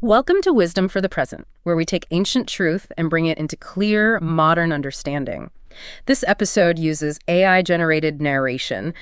Welcome to Wisdom for the Present, where we take ancient truth and bring it into clear, modern understanding. This episode uses AI-generated narration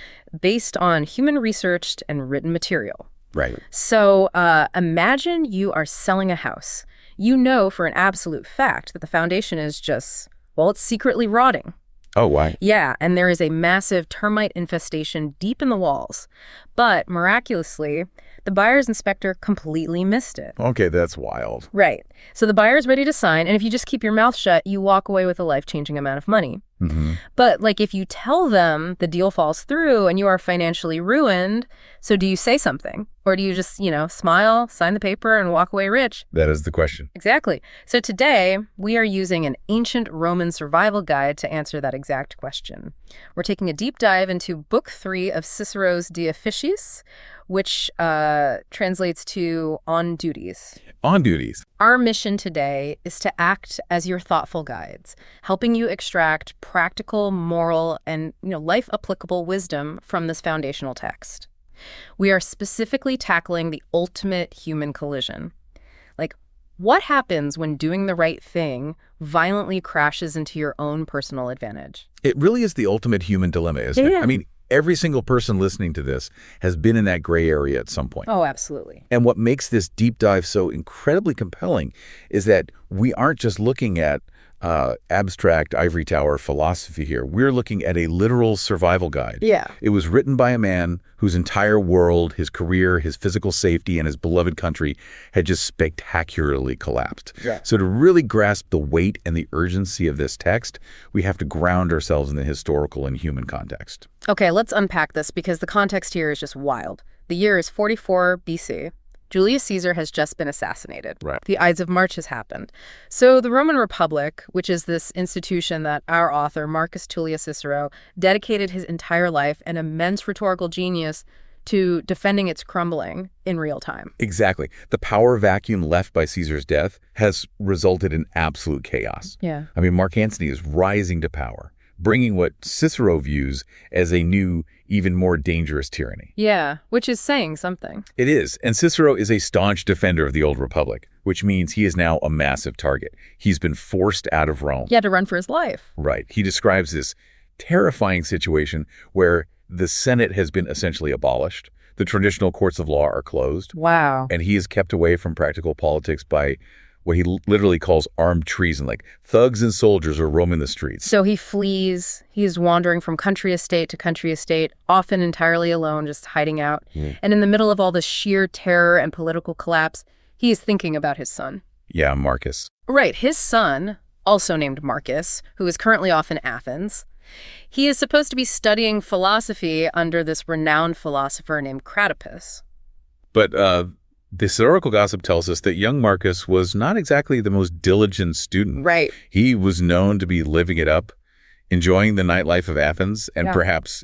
based on human-researched and written material. Right. So imagine you are selling a house. You know for an absolute fact that the foundation is just, well, it's secretly rotting. Oh, why? Yeah, and there is a massive termite infestation deep in the walls. But miraculously, the buyer's inspector completely missed it. Okay, that's wild. Right. So the buyer's ready to sign, and if you just keep your mouth shut, you walk away with a life-changing amount of money. Mm-hmm. But if you tell them the deal falls through and you are financially ruined, so do you say something? Or do you just, smile, sign the paper, and walk away rich? That is the question. Exactly. So today, we are using an ancient Roman survival guide to answer that exact question. We're taking a deep dive into Book 3 of Cicero's De Officiis, which translates to On Duties. On duties. Our mission today is to act as your thoughtful guides, helping you extract practical, moral, and life-applicable wisdom from this foundational text. We are specifically tackling the ultimate human collision. What happens when doing the right thing violently crashes into your own personal advantage? It really is the ultimate human dilemma, isn't it? I mean, every single person listening to this has been in that gray area at some point. Oh, absolutely. And what makes this deep dive so incredibly compelling is that we aren't just looking at abstract ivory tower philosophy here. We're looking at a literal survival guide. Yeah. It was written by a man whose entire world, his career, his physical safety, and his beloved country had just spectacularly collapsed. Yeah. So to really grasp the weight and the urgency of this text, we have to ground ourselves in the historical and human context. Okay, let's unpack this because the context here is just wild. The year is 44 BC. Julius Caesar has just been assassinated. Right. The Ides of March has happened. So the Roman Republic, which is this institution that our author, Marcus Tullius Cicero, dedicated his entire life and immense rhetorical genius to defending its crumbling in real time. Exactly. The power vacuum left by Caesar's death has resulted in absolute chaos. Yeah. I mean, Mark Antony is rising to power, bringing what Cicero views as a new, even more dangerous tyranny. Yeah, which is saying something. It is. And Cicero is a staunch defender of the old republic, which means he is now a massive target. He's been forced out of Rome. He had to run for his life. Right. He describes this terrifying situation where the Senate has been essentially abolished. The traditional courts of law are closed. Wow. And he is kept away from practical politics by what he literally calls armed treason, like thugs and soldiers are roaming the streets. So he flees. He's wandering from country estate to country estate, often entirely alone, just hiding out. And in the middle of all this sheer terror and political collapse, he is thinking about his son. Yeah, Marcus. Right. His son, also named Marcus, who is currently off in Athens, he is supposed to be studying philosophy under this renowned philosopher named Cratippus. But the historical gossip tells us that young Marcus was not exactly the most diligent student. Right. He was known to be living it up, enjoying the nightlife of Athens, and perhaps,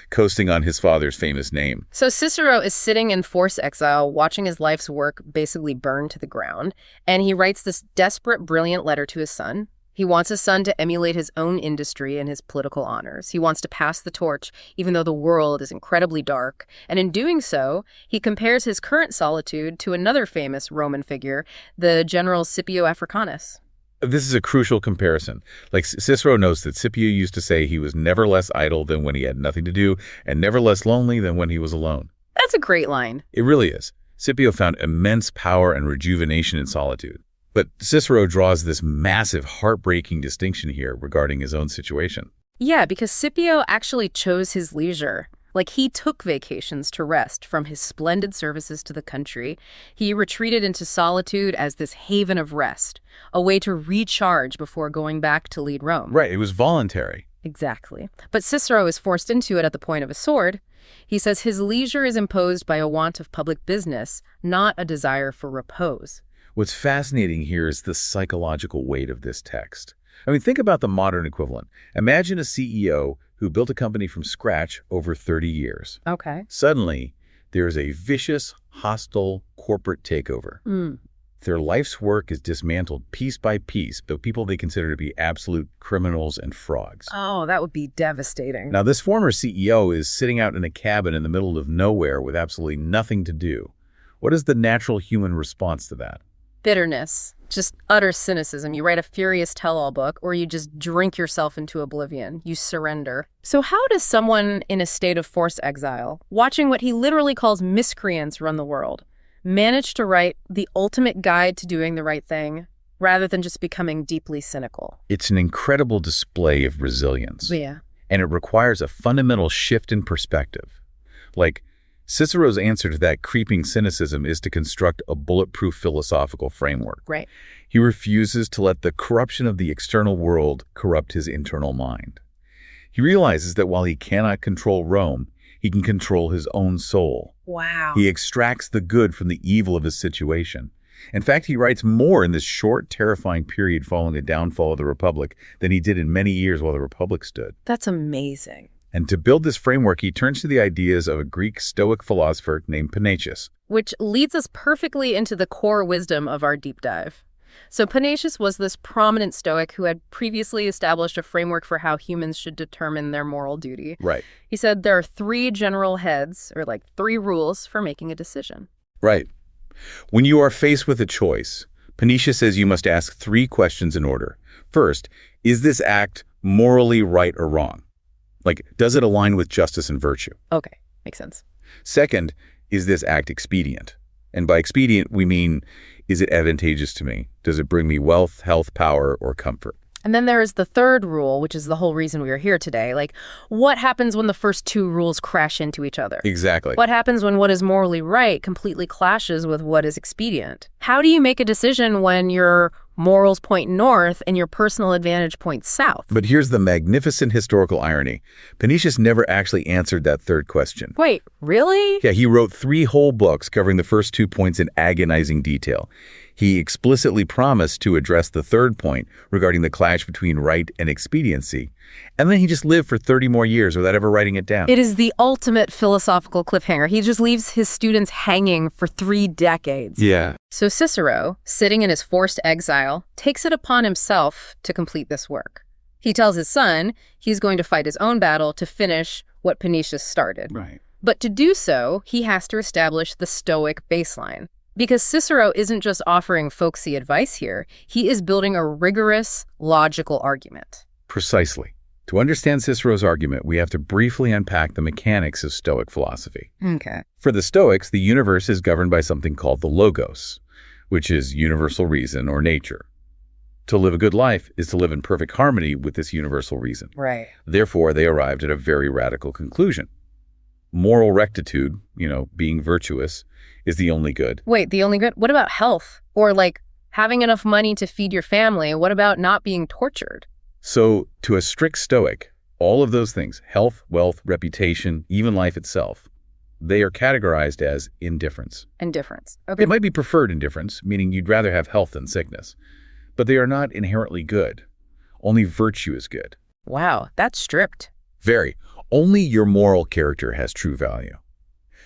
coasting on his father's famous name. So Cicero is sitting in forced exile, watching his life's work basically burn to the ground, and he writes this desperate, brilliant letter to his son. He wants his son to emulate his own industry and his political honors. He wants to pass the torch, even though the world is incredibly dark. And in doing so, he compares his current solitude to another famous Roman figure, the general Scipio Africanus. This is a crucial comparison. Cicero notes that Scipio used to say he was never less idle than when he had nothing to do and never less lonely than when he was alone. That's a great line. It really is. Scipio found immense power and rejuvenation in solitude. But Cicero draws this massive, heartbreaking distinction here regarding his own situation. Yeah, because Scipio actually chose his leisure. He took vacations to rest from his splendid services to the country. He retreated into solitude as this haven of rest, a way to recharge before going back to lead Rome. Right, it was voluntary. Exactly. But Cicero is forced into it at the point of a sword. He says his leisure is imposed by a want of public business, not a desire for repose. What's fascinating here is the psychological weight of this text. I mean, think about the modern equivalent. Imagine a CEO who built a company from scratch over 30 years. Okay. Suddenly, there is a vicious, hostile corporate takeover. Their life's work is dismantled piece by piece by people they consider to be absolute criminals and frogs. Oh, that would be devastating. Now, this former CEO is sitting out in a cabin in the middle of nowhere with absolutely nothing to do. What is the natural human response to that? bitterness, just utter cynicism. You write a furious tell-all book, or you just drink yourself into oblivion. You surrender. So how does someone in a state of forced exile, watching what he literally calls miscreants run the world, manage to write the ultimate guide to doing the right thing, rather than just becoming deeply cynical? It's an incredible display of resilience. Yeah. And it requires a fundamental shift in perspective. Like, Cicero's answer to that creeping cynicism is to construct a bulletproof philosophical framework. Right. He refuses to let the corruption of the external world corrupt his internal mind. He realizes that while he cannot control Rome, he can control his own soul. Wow. He extracts the good from the evil of his situation. In fact, he writes more in this short, terrifying period following the downfall of the Republic than he did in many years while the Republic stood. That's amazing. And to build this framework, he turns to the ideas of a Greek Stoic philosopher named Panatius. Which leads us perfectly into the core wisdom of our deep dive. So Panatius was this prominent Stoic who had previously established a framework for how humans should determine their moral duty. Right. He said there are 3 general heads, or like 3 rules for making a decision. Right. When you are faced with a choice, Panatius says you must ask 3 questions in order. First, is this act morally right or wrong? Like, does it align with justice and virtue? Okay, makes sense. Second, is this act expedient? And by expedient, we mean, is it advantageous to me? Does it bring me wealth, health, power, or comfort? And then there is the third rule, which is the whole reason we are here today. Like, what happens when the first 2 rules crash into each other? Exactly. What happens when what is morally right completely clashes with what is expedient? How do you make a decision when your morals point north and your personal advantage points south? But here's the magnificent historical irony. Panatius never actually answered that third question. Wait, really? Yeah, he wrote 3 whole books covering the first 2 points in agonizing detail. He explicitly promised to address the third point regarding the clash between right and expediency. And then he just lived for 30 more years without ever writing it down. It is the ultimate philosophical cliffhanger. He just leaves his students hanging for 3 decades. Yeah. So Cicero, sitting in his forced exile, takes it upon himself to complete this work. He tells his son he's going to fight his own battle to finish what Panatius started. Right. But to do so, he has to establish the Stoic baseline. Because Cicero isn't just offering folksy advice here, he is building a rigorous, logical argument. Precisely. To understand Cicero's argument, we have to briefly unpack the mechanics of Stoic philosophy. Okay. For the Stoics, the universe is governed by something called the logos, which is universal reason or nature. To live a good life is to live in perfect harmony with this universal reason. Right. Therefore, they arrived at a very radical conclusion. Moral rectitude, being virtuous, is the only good. Wait, the only good? What about health? Or like having enough money to feed your family? What about not being tortured? So, to a strict Stoic, all of those things, health, wealth, reputation, even life itself, they are categorized as indifference. Indifference. Okay. It might be preferred indifference, meaning you'd rather have health than sickness. But they are not inherently good. Only virtue is good. Wow, that's stripped. Very. Only your moral character has true value.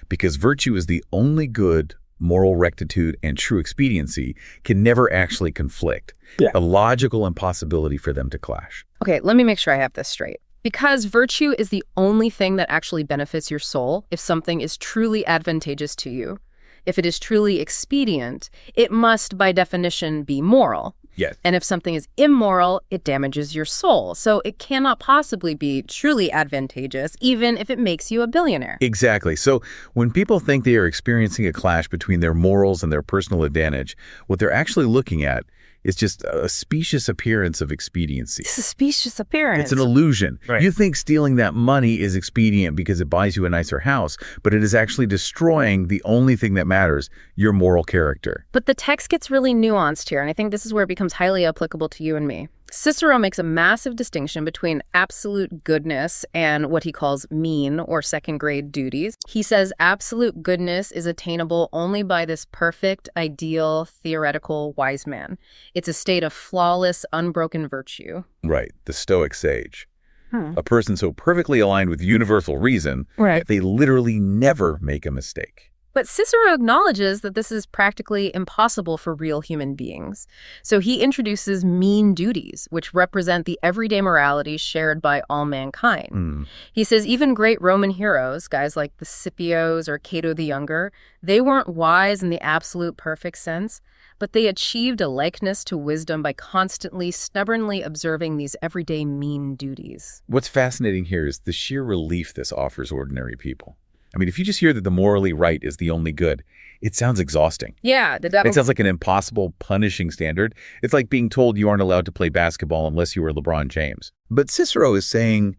Because virtue is the only good, moral rectitude, and true expediency can never actually conflict. Yeah. A logical impossibility for them to clash. Okay, let me make sure I have this straight. Because virtue is the only thing that actually benefits your soul if something is truly advantageous to you. If it is truly expedient, it must, by definition, be moral. Yes. And if something is immoral, it damages your soul. So it cannot possibly be truly advantageous, even if it makes you a billionaire. Exactly. So when people think they are experiencing a clash between their morals and their personal advantage, what they're actually looking at is just a specious appearance of expediency. It's a specious appearance. It's an illusion. Right. You think stealing that money is expedient because it buys you a nicer house, but it is actually destroying the only thing that matters, your moral character. But the text gets really nuanced here, and I think this is where it becomes highly applicable to you and me. Cicero makes a massive distinction between absolute goodness and what he calls mean or second-grade duties. He says absolute goodness is attainable only by this perfect, ideal, theoretical wise man. It's a state of flawless, unbroken virtue. Right, the Stoic sage. A person so perfectly aligned with universal reason, Right. they literally never make a mistake. But Cicero acknowledges that this is practically impossible for real human beings. So he introduces mean duties, which represent the everyday morality shared by all mankind. He says even great Roman heroes, guys like the Scipios or Cato the Younger, they weren't wise in the absolute perfect sense, but they achieved a likeness to wisdom by constantly, stubbornly observing these everyday mean duties. What's fascinating here is the sheer relief this offers ordinary people. I mean, if you just hear that the morally right is the only good, it sounds exhausting. Yeah. It sounds like an impossible, punishing standard. It's like being told you aren't allowed to play basketball unless you are LeBron James. But Cicero is saying,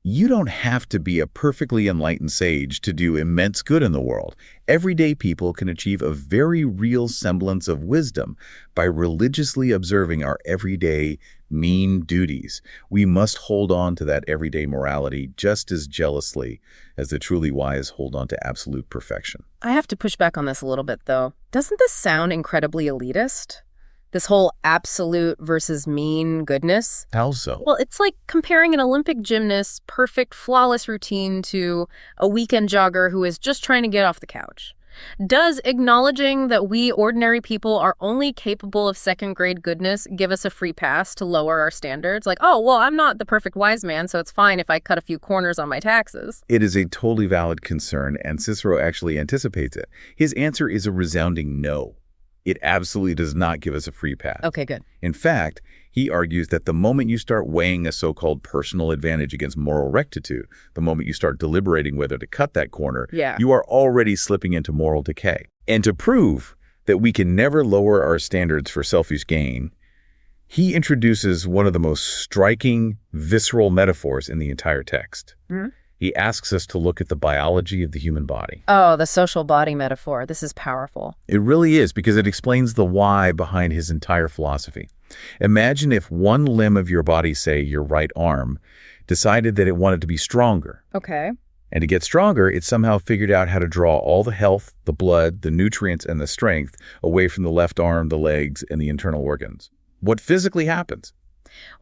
you don't have to be a perfectly enlightened sage to do immense good in the world. Everyday people can achieve a very real semblance of wisdom by religiously observing our everyday mean duties. We must hold on to that everyday morality just as jealously as the truly wise hold on to absolute perfection. I have to push back on this a little bit, though. Doesn't this sound incredibly elitist? This whole absolute versus mean goodness? How so? Well, it's like comparing an Olympic gymnast's perfect, flawless routine to a weekend jogger who is just trying to get off the couch. Does acknowledging that we ordinary people are only capable of second-grade goodness give us a free pass to lower our standards? Like, oh, well, I'm not the perfect wise man, so it's fine if I cut a few corners on my taxes. It is a totally valid concern, and Cicero actually anticipates it. His answer is a resounding no. It absolutely does not give us a free pass. Okay, good. In fact, he argues that the moment you start weighing a so-called personal advantage against moral rectitude, the moment you start deliberating whether to cut that corner, you are already slipping into moral decay. And to prove that we can never lower our standards for selfish gain, he introduces one of the most striking, visceral metaphors in the entire text. Mm-hmm. He asks us to look at the biology of the human body. Oh, the social body metaphor. This is powerful. It really is, because it explains the why behind his entire philosophy. Imagine if one limb of your body, say your right arm, decided that it wanted to be stronger. Okay. And to get stronger, it somehow figured out how to draw all the health, the blood, the nutrients, and the strength away from the left arm, the legs, and the internal organs. What physically happens?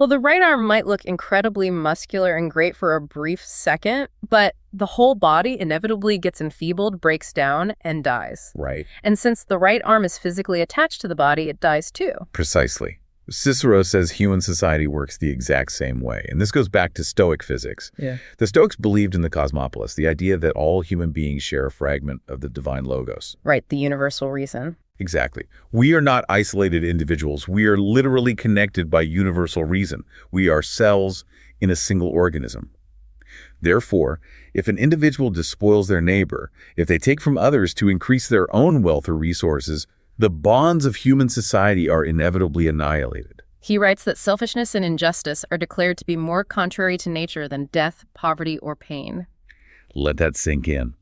Well, the right arm might look incredibly muscular and great for a brief second, but the whole body inevitably gets enfeebled, breaks down, and dies. Right. And since the right arm is physically attached to the body, it dies too. Precisely. Cicero says human society works the exact same way, and this goes back to Stoic physics. Yeah. The Stoics believed in the cosmopolis, the idea that all human beings share a fragment of the divine logos. Right, the universal reason. Exactly. We are not isolated individuals. We are literally connected by universal reason. We are cells in a single organism. Therefore, if an individual despoils their neighbor, if they take from others to increase their own wealth or resources, the bonds of human society are inevitably annihilated. He writes that selfishness and injustice are declared to be more contrary to nature than death, poverty, or pain. Let that sink in.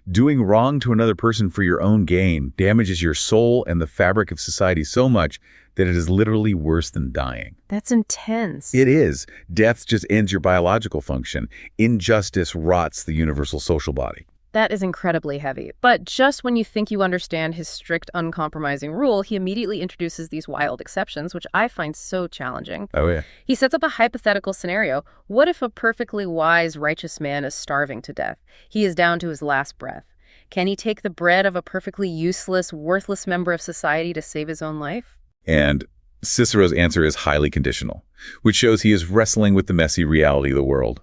Doing wrong to another person for your own gain damages your soul and the fabric of society so much that it is literally worse than dying. That's intense. It is. Death just ends your biological function. Injustice rots the universal social body. That is incredibly heavy. But just when you think you understand his strict, uncompromising rule, he immediately introduces these wild exceptions, which I find so challenging. Oh, yeah. He sets up a hypothetical scenario. What if a perfectly wise, righteous man is starving to death? He is down to his last breath. Can he take the bread of a perfectly useless, worthless member of society to save his own life? And Cicero's answer is highly conditional, which shows he is wrestling with the messy reality of the world.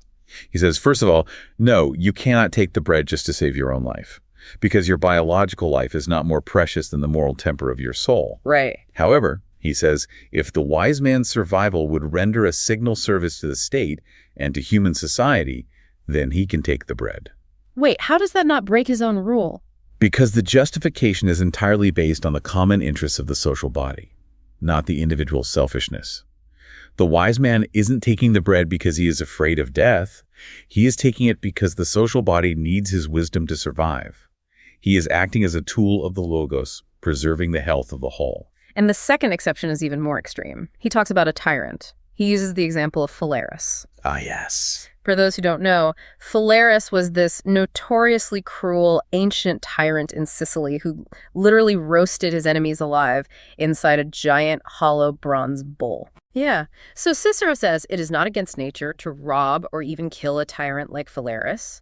He says, first of all, no, you cannot take the bread just to save your own life, because your biological life is not more precious than the moral temper of your soul. Right. However, he says, if the wise man's survival would render a signal service to the state and to human society, then he can take the bread. Wait, how does that not break his own rule? Because the justification is entirely based on the common interests of the social body, not the individual selfishness. The wise man isn't taking the bread because he is afraid of death. He is taking it because the social body needs his wisdom to survive. He is acting as a tool of the logos, preserving the health of the whole. And the second exception is even more extreme. He talks about a tyrant. He uses the example of Phalaris. Ah, yes. For those who don't know, Phalaris was this notoriously cruel ancient tyrant in Sicily who literally roasted his enemies alive inside a giant hollow bronze bull. Yeah. So Cicero says it is not against nature to rob or even kill a tyrant like Phalaris.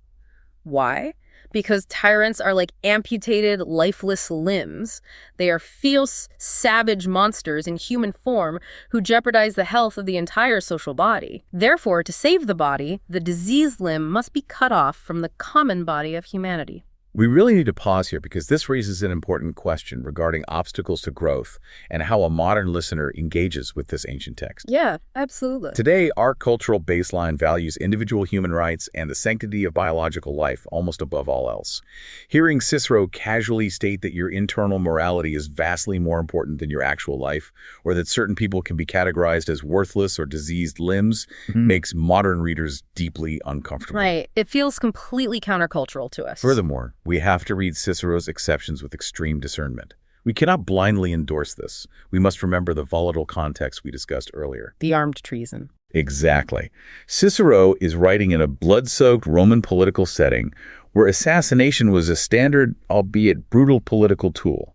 Why? Because tyrants are like amputated, lifeless limbs. They are fierce, savage monsters in human form who jeopardize the health of the entire social body. Therefore, to save the body, the diseased limb must be cut off from the common body of humanity. We really need to pause here because this raises an important question regarding obstacles to growth and how a modern listener engages with this ancient text. Yeah, absolutely. Today, our cultural baseline values individual human rights and the sanctity of biological life almost above all else. Hearing Cicero casually state that your internal morality is vastly more important than your actual life, or that certain people can be categorized as worthless or diseased limbs, makes modern readers deeply uncomfortable. Right. It feels completely countercultural to us. Furthermore, we have to read Cicero's exceptions with extreme discernment. We cannot blindly endorse this. We must remember the volatile context we discussed earlier. The armed treason. Exactly. Cicero is writing in a blood-soaked Roman political setting where assassination was a standard, albeit brutal, political tool.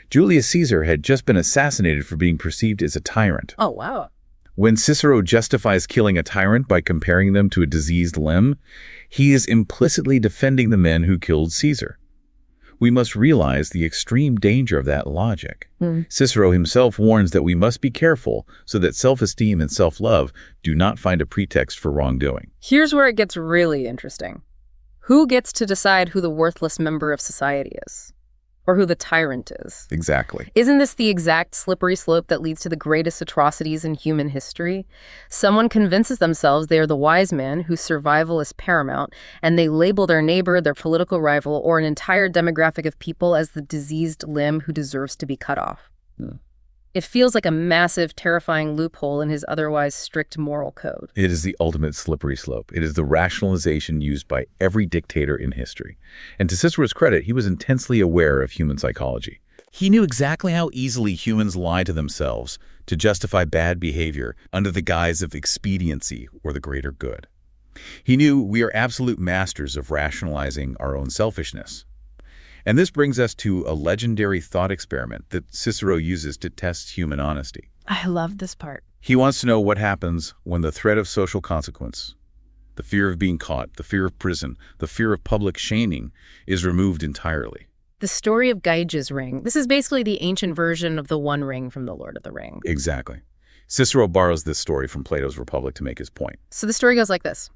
Julius Caesar had just been assassinated for being perceived as a tyrant. Oh, wow. When Cicero justifies killing a tyrant by comparing them to a diseased limb, he is implicitly defending the men who killed Caesar. We must realize the extreme danger of that logic. Cicero himself warns that we must be careful so that self-esteem and self-love do not find a pretext for wrongdoing. Here's where it gets really interesting. Who gets to decide who the worthless member of society is? Or who the tyrant is? Exactly. Isn't this the exact slippery slope that leads to the greatest atrocities in human history? Someone convinces themselves they are the wise man whose survival is paramount, and they label their neighbor, their political rival, or an entire demographic of people as the diseased limb who deserves to be cut off. It feels like a massive, terrifying loophole in his otherwise strict moral code. It is the ultimate slippery slope. It is the rationalization used by every dictator in history. And to Cicero's credit, he was intensely aware of human psychology. He knew exactly how easily humans lie to themselves to justify bad behavior under the guise of expediency or the greater good. He knew we are absolute masters of rationalizing our own selfishness. And this brings us to a legendary thought experiment that Cicero uses to test human honesty. I love this part. He wants to know what happens when the threat of social consequence, the fear of being caught, the fear of prison, the fear of public shaming is removed entirely. The story of Gyges' ring. This is basically the ancient version of the One Ring from The Lord of the Rings. Exactly. Cicero borrows this story from Plato's Republic to make his point. So the story goes like this.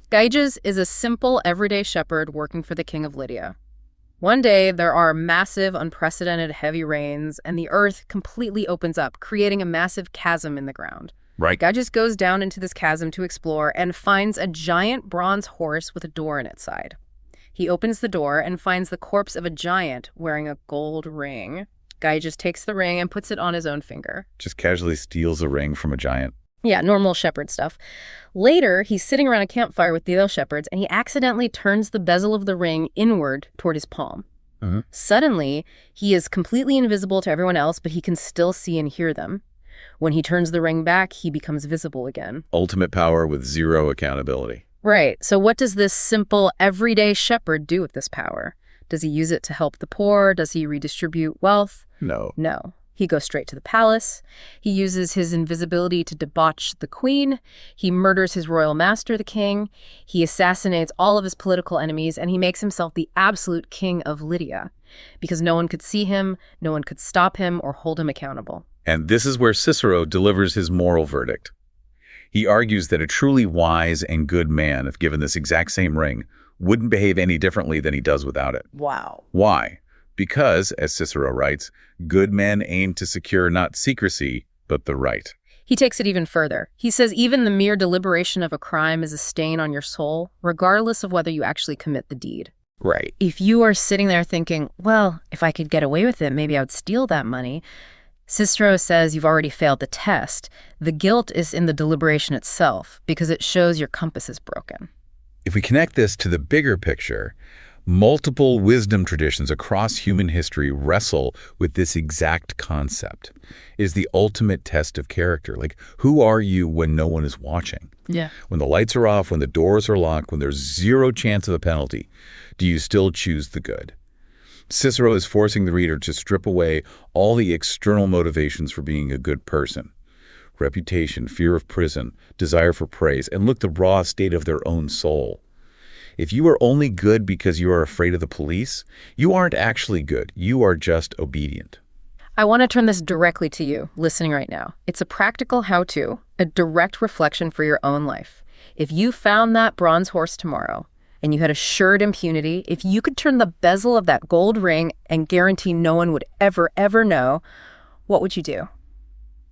Gyges is a simple, everyday shepherd working for the king of Lydia. One day, there are massive, unprecedented heavy rains, and the earth completely opens up, creating a massive chasm in the ground. Right. Gyges goes down into this chasm to explore and finds a giant bronze horse with a door in its side. He opens the door and finds the corpse of a giant wearing a gold ring. Gyges takes the ring and puts it on his own finger. Just casually steals a ring from a giant. Yeah, normal shepherd stuff. Later, he's sitting around a campfire with the other shepherds, and he accidentally turns the bezel of the ring inward toward his palm. Suddenly, he is completely invisible to everyone else, but he can still see and hear them. When he turns the ring back, he becomes visible again. Ultimate power with zero accountability. Right. So what does this simple, everyday shepherd do with this power? Does he use it to help the poor? Does he redistribute wealth? No. No. He goes straight to the palace. He uses his invisibility to debauch the queen. He murders his royal master, the king. He assassinates all of his political enemies, and he makes himself the absolute king of Lydia because no one could see him, no one could stop him or hold him accountable. And this is where Cicero delivers his moral verdict. He argues that a truly wise and good man, if given this exact same ring, wouldn't behave any differently than he does without it. Wow. Why? Because, as Cicero writes, good men aim to secure not secrecy, but the right. He takes it even further. He says even the mere deliberation of a crime is a stain on your soul, regardless of whether you actually commit the deed. Right. If you are sitting there thinking, well, if I could get away with it, maybe I would steal that money, Cicero says you've already failed the test. The guilt is in the deliberation itself, because it shows your compass is broken. If we connect this to the bigger picture, multiple wisdom traditions across human history wrestle with this exact concept. It is the ultimate test of character. Like, who are you when no one is watching? Yeah. When the lights are off, when the doors are locked, when there's zero chance of a penalty, do you still choose the good? Cicero is forcing the reader to strip away all the external motivations for being a good person. Reputation, fear of prison, desire for praise, and look the raw state of their own soul. If you are only good because you are afraid of the police, you aren't actually good. You are just obedient. I want to turn this directly to you, listening right now. It's a practical how-to, a direct reflection for your own life. If you found that bronze horse tomorrow, and you had assured impunity, if you could turn the bezel of that gold ring and guarantee no one would ever, ever know, what would you do?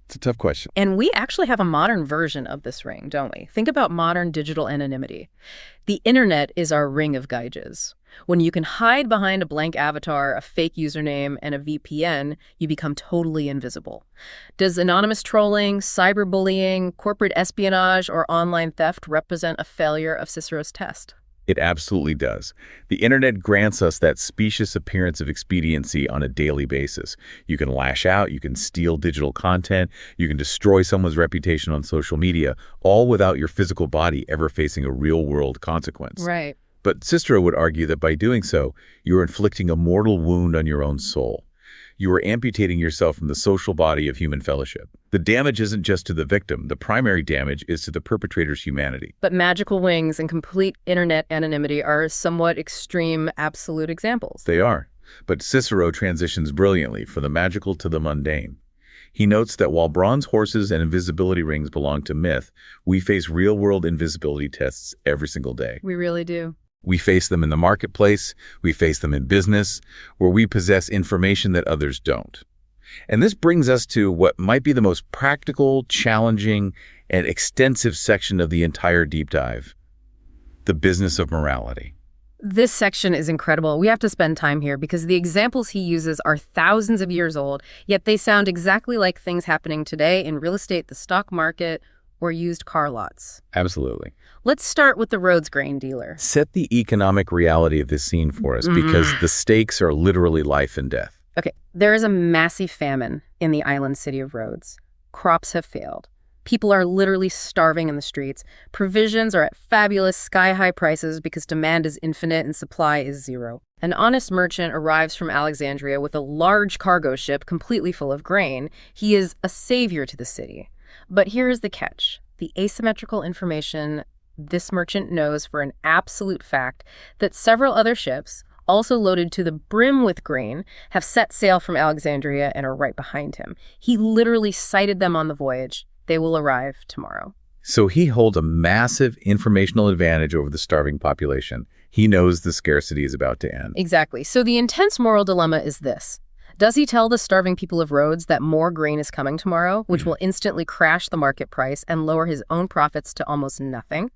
It's a tough question. And we actually have a modern version of this ring, don't we? Think about modern digital anonymity. The internet is our Ring of Gyges. When you can hide behind a blank avatar, a fake username, and a VPN, you become totally invisible. Does anonymous trolling, cyberbullying, corporate espionage, or online theft represent a failure of Cicero's test? It absolutely does. The internet grants us that specious appearance of expediency on a daily basis. You can lash out, you can steal digital content, you can destroy someone's reputation on social media, all without your physical body ever facing a real-world consequence. Right. But Cicero would argue that by doing so, you are inflicting a mortal wound on your own soul. You are amputating yourself from the social body of human fellowship. The damage isn't just to the victim. The primary damage is to the perpetrator's humanity. But magical wings and complete internet anonymity are somewhat extreme absolute examples. They are. But Cicero transitions brilliantly from the magical to the mundane. He notes that while bronze horses and invisibility rings belong to myth, we face real-world invisibility tests every single day. We really do. We face them in the marketplace, we face them in business, where we possess information that others don't. And this brings us to what might be the most practical, challenging, and extensive section of the entire deep dive: the business of morality. This section is incredible. We have to spend time here because the examples he uses are thousands of years old, yet they sound exactly like things happening today in real estate, the stock market, or used car lots. Absolutely. Let's start with the Rhodes grain dealer. Set the economic reality of this scene for us, because the stakes are literally life and death. Okay, there is a massive famine in the island city of Rhodes. Crops have failed. People are literally starving in the streets. Provisions are at fabulous sky-high prices because demand is infinite and supply is zero. An honest merchant arrives from Alexandria with a large cargo ship completely full of grain. He is a savior to the city. But here is the catch. The asymmetrical information this merchant knows for an absolute fact that several other ships, also loaded to the brim with grain, have set sail from Alexandria and are right behind him. He literally sighted them on the voyage. They will arrive tomorrow. So he holds a massive informational advantage over the starving population. He knows the scarcity is about to end. Exactly. So the intense moral dilemma is this. Does he tell the starving people of Rhodes that more grain is coming tomorrow, which will instantly crash the market price and lower his own profits to almost nothing?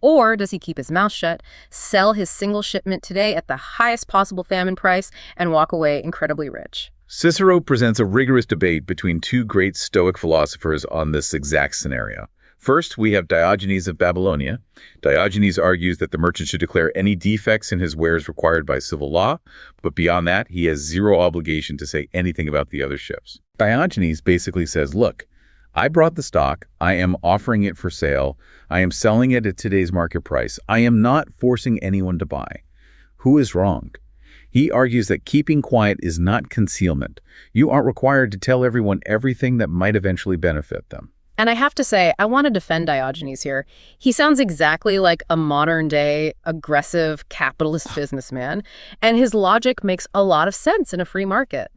Or does he keep his mouth shut, sell his single shipment today at the highest possible famine price, and walk away incredibly rich? Cicero presents a rigorous debate between two great Stoic philosophers on this exact scenario. First, we have Diogenes of Babylonia. Diogenes argues that the merchant should declare any defects in his wares required by civil law, but beyond that, he has zero obligation to say anything about the other ships. Diogenes basically says, look, I brought the stock, I am offering it for sale, I am selling it at today's market price, I am not forcing anyone to buy. Who is wrong? He argues that keeping quiet is not concealment. You aren't required to tell everyone everything that might eventually benefit them. And I have to say, I want to defend Diogenes here. He sounds exactly like a modern-day, aggressive, capitalist businessman, and his logic makes a lot of sense in a free market.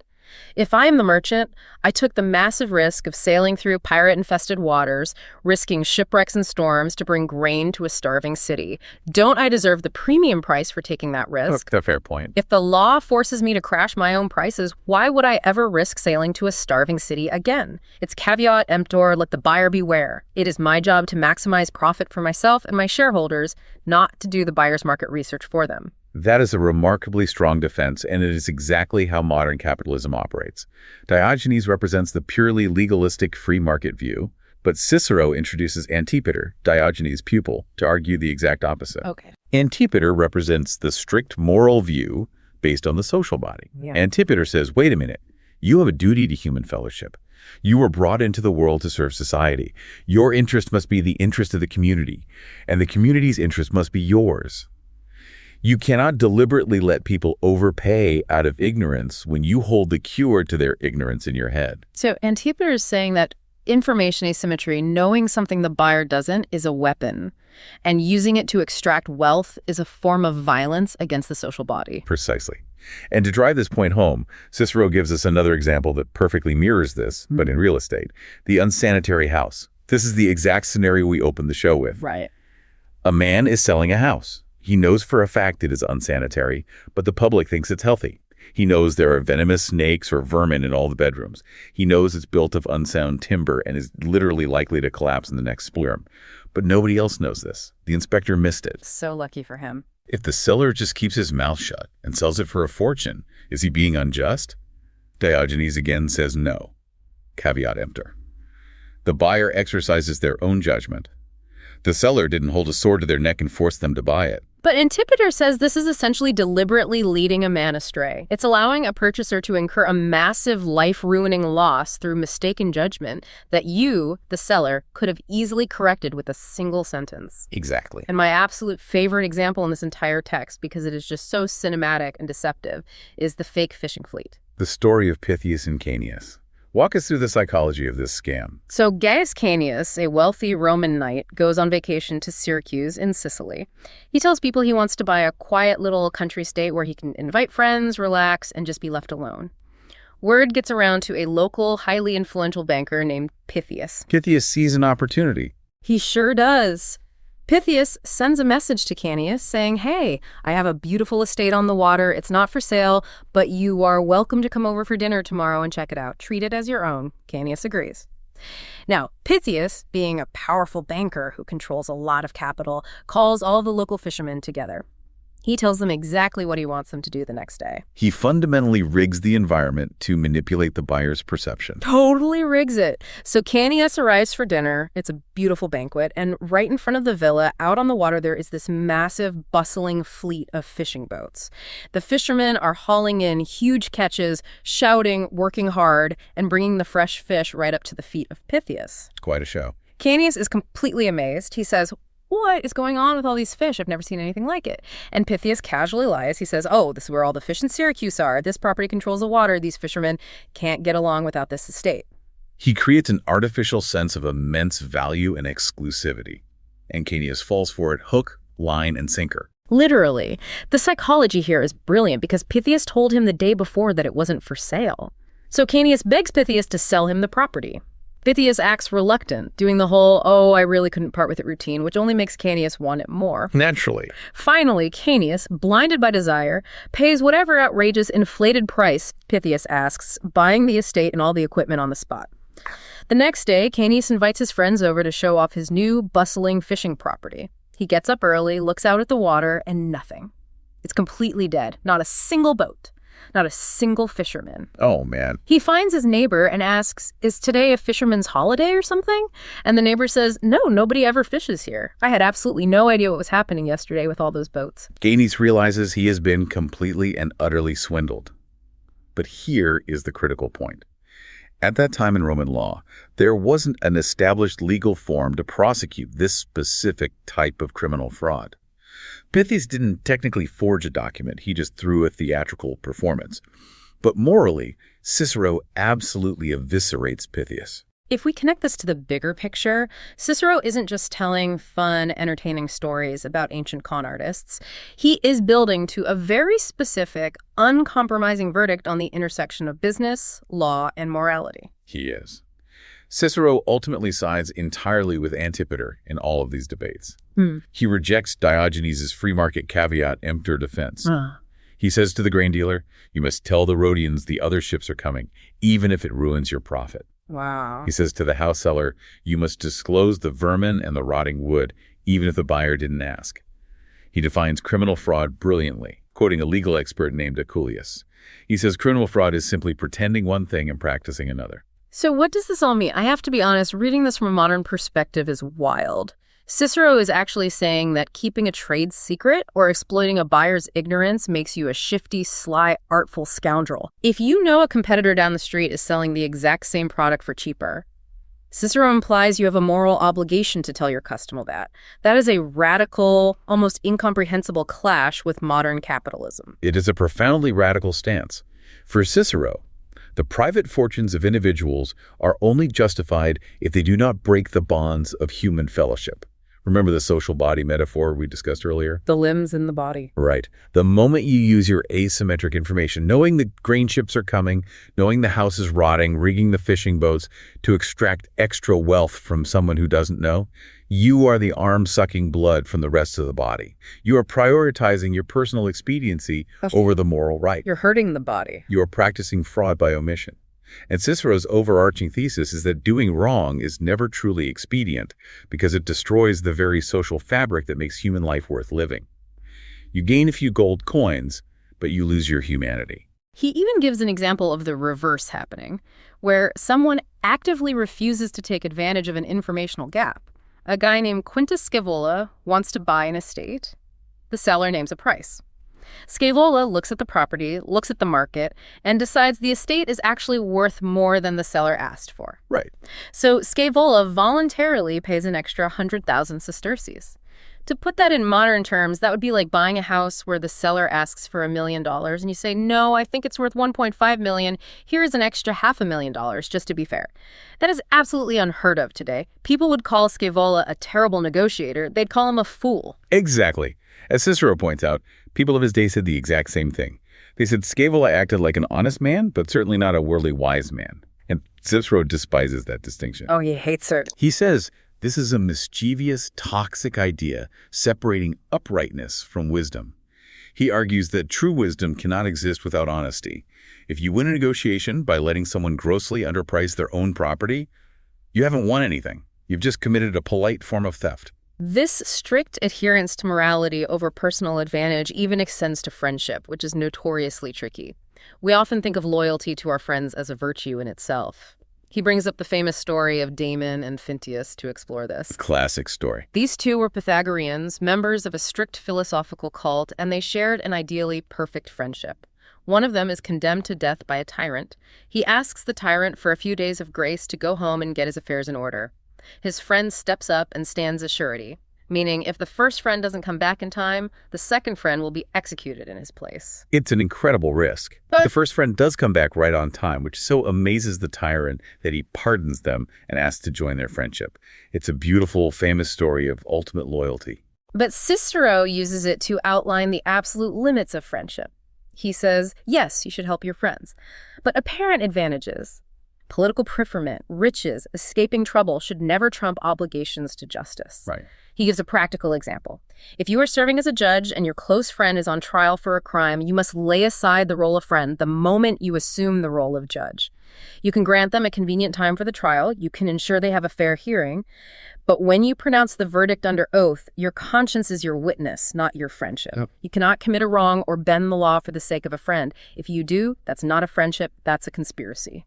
If I am the merchant, I took the massive risk of sailing through pirate-infested waters, risking shipwrecks and storms to bring grain to a starving city. Don't I deserve the premium price for taking that risk? That's a fair point. If the law forces me to crash my own prices, why would I ever risk sailing to a starving city again? It's caveat emptor, let the buyer beware. It is my job to maximize profit for myself and my shareholders, not to do the buyer's market research for them. That is a remarkably strong defense, and it is exactly how modern capitalism operates. Diogenes represents the purely legalistic free market view, but Cicero introduces Antipater, Diogenes' pupil, to argue the exact opposite. Okay. Antipater represents the strict moral view based on the social body. Yeah. Antipater says, wait a minute, you have a duty to human fellowship. You were brought into the world to serve society. Your interest must be the interest of the community, and the community's interest must be yours. You cannot deliberately let people overpay out of ignorance when you hold the cure to their ignorance in your head. So Antipater is saying that information asymmetry, knowing something the buyer doesn't, is a weapon, and using it to extract wealth is a form of violence against the social body. Precisely. And to drive this point home, Cicero gives us another example that perfectly mirrors this, but in real estate, the unsanitary house. This is the exact scenario we opened the show with. Right. A man is selling a house. He knows for a fact it is unsanitary, but the public thinks it's healthy. He knows there are venomous snakes or vermin in all the bedrooms. He knows it's built of unsound timber and is literally likely to collapse in the next storm. But nobody else knows this. The inspector missed it. So lucky for him. If the seller just keeps his mouth shut and sells it for a fortune, is he being unjust? Diogenes again says no. Caveat emptor. The buyer exercises their own judgment. The seller didn't hold a sword to their neck and force them to buy it. But Antipater says this is essentially deliberately leading a man astray. It's allowing a purchaser to incur a massive life-ruining loss through mistaken judgment that you, the seller, could have easily corrected with a single sentence. Exactly. And my absolute favorite example in this entire text, because it is just so cinematic and deceptive, is the fake fishing fleet. The story of Pythias and Caeneus. Walk us through the psychology of this scam. So Gaius Caeneus, a wealthy Roman knight, goes on vacation to Syracuse in Sicily. He tells people he wants to buy a quiet little country state where he can invite friends, relax, and just be left alone. Word gets around to a local, highly influential banker named Pythias. Pythias sees an opportunity. He sure does. Pythias sends a message to Caeneus saying, hey, I have a beautiful estate on the water. It's not for sale, but you are welcome to come over for dinner tomorrow and check it out. Treat it as your own. Caeneus agrees. Now, Pythias, being a powerful banker who controls a lot of capital, calls all the local fishermen together. He tells them exactly what he wants them to do the next day. He fundamentally rigs the environment to manipulate the buyer's perception. Totally rigs it. So Caeneus arrives for dinner. It's a beautiful banquet. And right in front of the villa, out on the water, there is this massive, bustling fleet of fishing boats. The fishermen are hauling in huge catches, shouting, working hard, and bringing the fresh fish right up to the feet of Pythias. Quite a show. Caeneus is completely amazed. He says, what is going on with all these fish? I've never seen anything like it. And Pythias casually lies. He says, oh, this is where all the fish in Syracuse are. This property controls the water. These fishermen can't get along without this estate. He creates an artificial sense of immense value and exclusivity. And Caeneus falls for it hook, line, and sinker. Literally. The psychology here is brilliant because Pythias told him the day before that it wasn't for sale. So Caeneus begs Pythias to sell him the property. Pythias acts reluctant, doing the whole, oh, I really couldn't part with it routine, which only makes Caeneus want it more. Naturally. Finally, Caeneus, blinded by desire, pays whatever outrageous inflated price Pythias asks, buying the estate and all the equipment on the spot. The next day, Caeneus invites his friends over to show off his new, bustling fishing property. He gets up early, looks out at the water, and nothing. It's completely dead. Not a single boat. Not a single fisherman. Oh, man. He finds his neighbor and asks, is today a fisherman's holiday or something? And the neighbor says, no, nobody ever fishes here. I had absolutely no idea what was happening yesterday with all those boats. Caeneus realizes he has been completely and utterly swindled. But here is the critical point. At that time in Roman law, there wasn't an established legal form to prosecute this specific type of criminal fraud. Pythias didn't technically forge a document, he just threw a theatrical performance. But morally, Cicero absolutely eviscerates Pythias. If we connect this to the bigger picture, Cicero isn't just telling fun, entertaining stories about ancient con artists. He is building to a very specific, uncompromising verdict on the intersection of business, law, and morality. He is. Cicero ultimately sides entirely with Antipater in all of these debates. He rejects Diogenes' free market caveat emptor defense. He says to the grain dealer, you must tell the Rhodians the other ships are coming, even if it ruins your profit. Wow. He says to the house seller, you must disclose the vermin and the rotting wood, even if the buyer didn't ask. He defines criminal fraud brilliantly, quoting a legal expert named Aculius. He says criminal fraud is simply pretending one thing and practicing another. So what does this all mean? I have to be honest, reading this from a modern perspective is wild. Cicero is actually saying that keeping a trade secret or exploiting a buyer's ignorance makes you a shifty, sly, artful scoundrel. If you know a competitor down the street is selling the exact same product for cheaper, Cicero implies you have a moral obligation to tell your customer that. That is a radical, almost incomprehensible clash with modern capitalism. It is a profoundly radical stance. For Cicero, the private fortunes of individuals are only justified if they do not break the bonds of human fellowship. Remember the social body metaphor we discussed earlier? The limbs in the body. Right. The moment you use your asymmetric information, knowing the grain ships are coming, knowing the house is rotting, rigging the fishing boats to extract extra wealth from someone who doesn't know, you are the arm sucking blood from the rest of the body. You are prioritizing your personal expediency over the moral right. You're hurting the body. You are practicing fraud by omission. And Cicero's overarching thesis is that doing wrong is never truly expedient because it destroys the very social fabric that makes human life worth living. You gain a few gold coins, but you lose your humanity. He even gives an example of the reverse happening, where someone actively refuses to take advantage of an informational gap. A guy named Quintus Scaevola wants to buy an estate. The seller names a price. Scaevola looks at the property, looks at the market, and decides the estate is actually worth more than the seller asked for. Right. So Scaevola voluntarily pays an extra 100,000 sesterces. To put that in modern terms, that would be like buying a house where the seller asks for $1 million and you say, no, I think it's worth 1.5 million. Here's an extra $500,000, just to be fair. That is absolutely unheard of today. People would call Scaevola a terrible negotiator. They'd call him a fool. Exactly. As Cicero points out, people of his day said the exact same thing. They said Scaevola acted like an honest man, but certainly not a worldly wise man. And Cicero despises that distinction. Oh, he hates it. He says, this is a mischievous, toxic idea separating uprightness from wisdom. He argues that true wisdom cannot exist without honesty. If you win a negotiation by letting someone grossly underprice their own property, you haven't won anything. You've just committed a polite form of theft. This strict adherence to morality over personal advantage even extends to friendship, which is notoriously tricky. We often think of loyalty to our friends as a virtue in itself. He brings up the famous story of Damon and Phintius to explore this. Classic story. These two were Pythagoreans, members of a strict philosophical cult, and they shared an ideally perfect friendship. One of them is condemned to death by a tyrant. He asks the tyrant for a few days of grace to go home and get his affairs in order. His friend steps up and stands as surety, meaning if the first friend doesn't come back in time, the second friend will be executed in his place. It's an incredible risk. The first friend does come back right on time, which so amazes the tyrant that he pardons them and asks to join their friendship. It's a beautiful, famous story of ultimate loyalty. But Cicero uses it to outline the absolute limits of friendship. He says, yes, you should help your friends, but apparent advantages, political preferment, riches, escaping trouble should never trump obligations to justice. Right. He gives a practical example. If you are serving as a judge and your close friend is on trial for a crime, you must lay aside the role of friend the moment you assume the role of judge. You can grant them a convenient time for the trial. You can ensure they have a fair hearing. But when you pronounce the verdict under oath, your conscience is your witness, not your friendship. Yep. You cannot commit a wrong or bend the law for the sake of a friend. If you do, that's not a friendship, that's a conspiracy.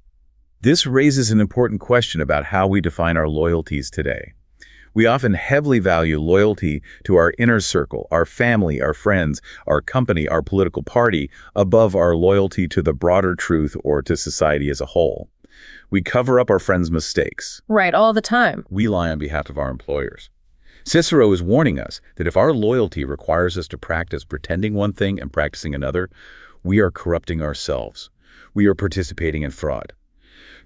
This raises an important question about how we define our loyalties today. We often heavily value loyalty to our inner circle, our family, our friends, our company, our political party, above our loyalty to the broader truth or to society as a whole. We cover up our friends' mistakes. Right, all the time. We lie on behalf of our employers. Cicero is warning us that if our loyalty requires us to practice pretending one thing and practicing another, we are corrupting ourselves. We are participating in fraud.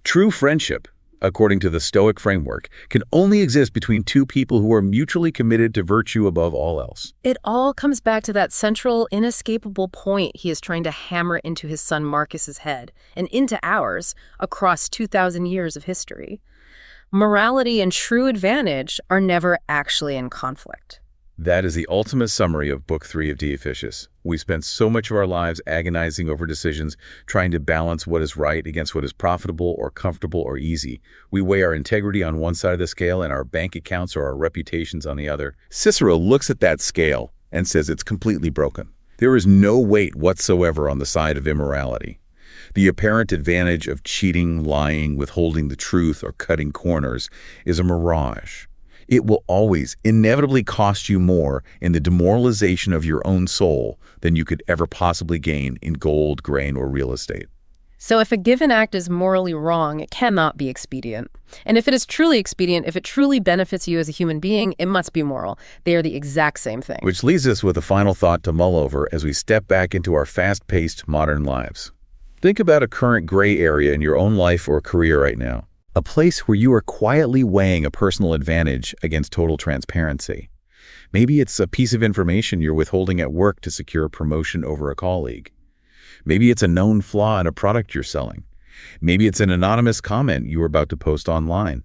True friendship, according to the Stoic framework, can only exist between two people who are mutually committed to virtue above all else. It all comes back to that central, inescapable point he is trying to hammer into his son Marcus's head, and into ours, across 2,000 years of history. Morality and true advantage are never actually in conflict. That is the ultimate summary of Book 3 of De Officiis. We spend so much of our lives agonizing over decisions, trying to balance what is right against what is profitable or comfortable or easy. We weigh our integrity on one side of the scale and our bank accounts or our reputations on the other. Cicero looks at that scale and says it's completely broken. There is no weight whatsoever on the side of immorality. The apparent advantage of cheating, lying, withholding the truth, or cutting corners is a mirage. It will always inevitably cost you more in the demoralization of your own soul than you could ever possibly gain in gold, grain, or real estate. So if a given act is morally wrong, it cannot be expedient. And if it is truly expedient, if it truly benefits you as a human being, it must be moral. They are the exact same thing. Which leaves us with a final thought to mull over as we step back into our fast-paced modern lives. Think about a current gray area in your own life or career right now. A place where you are quietly weighing a personal advantage against total transparency. Maybe it's a piece of information you're withholding at work to secure a promotion over a colleague. Maybe it's a known flaw in a product you're selling. Maybe it's an anonymous comment you are about to post online.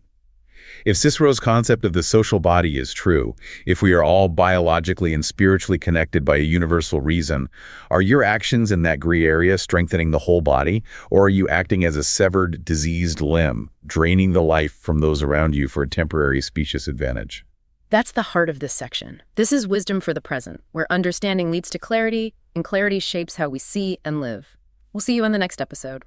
If Cicero's concept of the social body is true, if we are all biologically and spiritually connected by a universal reason, are your actions in that gray area strengthening the whole body, or are you acting as a severed, diseased limb, draining the life from those around you for a temporary specious advantage? That's the heart of this section. This is wisdom for the present, where understanding leads to clarity, and clarity shapes how we see and live. We'll see you in the next episode.